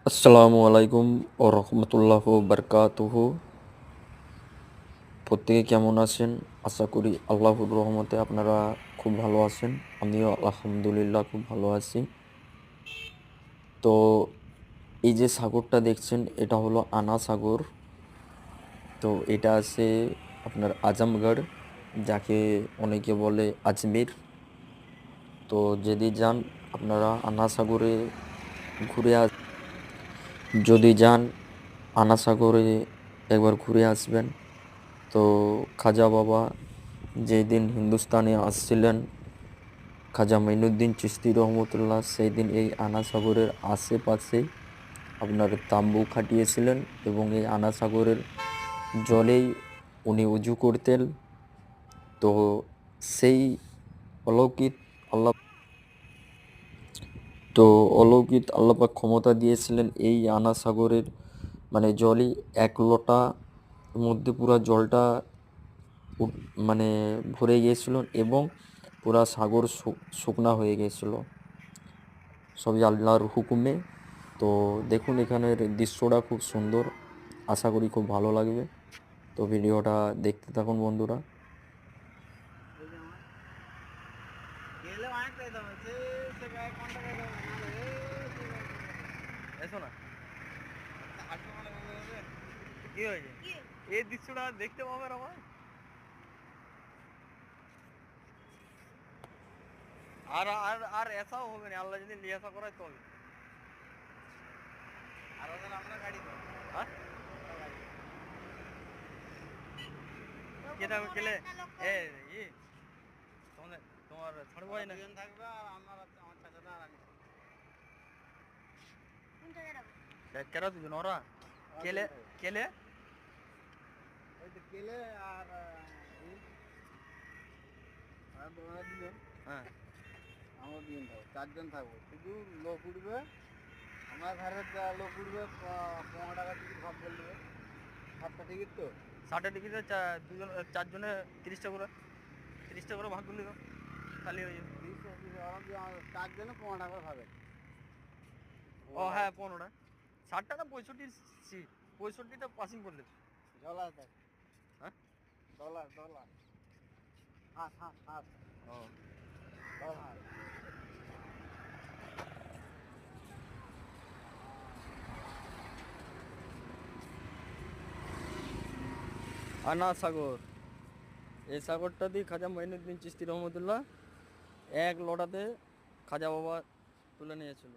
আসসালামু আলাইকুম ও রহমতুল্লাহ বারকাতুহু। প্রত্যেকে কেমন আছেন? আশা করি আল্লাহর রহমতে আপনারা খুব ভালো আছেন। আমিও আলহামদুলিল্লাহ খুব ভালো আছি। তো এই যে সাগরটা দেখছেন এটা হলো আনা সাগর। তো এটা আছে আপনার আজমগড়, যাকে অনেকে বলে আজমির। তো যদি যান আপনারা আনা সাগরে ঘুরে যদি যান আনা সাগরে একবার ঘুরে আসবেন। তো খাজা বাবা যেদিন হিন্দুস্তানে আসছিলেন, খাজা মাইনুদ্দিন চিশতি রহমতুল্লাহ সেই দিন এই আনা সাগরের আশেপাশে আপনার তাঁবু খাটিয়েছিলেন এবং এই আনা সাগরের জলেই উনি উজু করতেন। তো সেই অলৌকিক আল্লাহ তো অলৌকিক আল্লাপাক ক্ষমতা দিয়েছিলেন এই আনা সাগরের জলই এক লোটা মধ্যে পুরা জলটা মানে ভরে গিয়েছিল এবং পুরা সাগর শুকনা হয়ে গিয়েছিল, সবই আল্লাহর হুকুমে। তো দেখুন এখানের দৃশ্যটা খুব সুন্দর, আশা করি খুব ভালো লাগবে। তো ভিডিওটা দেখতে থাকুন বন্ধুরা। এসো না, কি হয়েছে? এই দৃশ্যটা দেখতে পাবে আমার। আর আর আর এসাও হবে না, আল্লাহ যদি লিয়াসা করায় তবে। আর ওদের আমরা গাড়ি তো হ্যাঁ কেটা কেলে এ ই তোমাদের তোমার ছোট ভাই না থাকবে আর আমার চাচাটা আর আমি কেরা দুজন ওরা কেলে কেলে ওই তো কেলে আর ওরা দুজন। হ্যাঁ আমরা দুজন থাকবো, চারজন থাকবো। শুধু লোক উঠবে, আমার ধারে লোক উঠবে 15 টাকা টিকিট ভাগ করে দেবে। 7টা টিকিট তো 7টা টিকিটে দুজন চারজনে 30টা করে 30টা করে ভাগ করলে খালি হয়ে যাবে। 4জনে 15 টাকা ভাবে। ও হ্যাঁ 15টা 60টা না 65 সিট, 65টা পাসিং করলে ডলার দেখ। হ্যাঁ ডলার ডলার হাত হাত হাত ও ডলার। আনা সাগর, এই সাগরটা দিয়ে খাজা মাইনুদ্দিন চিশতি রহমতুল্লাহ এক লোটাতে খাজা বাবা তুলে নিয়েছিল।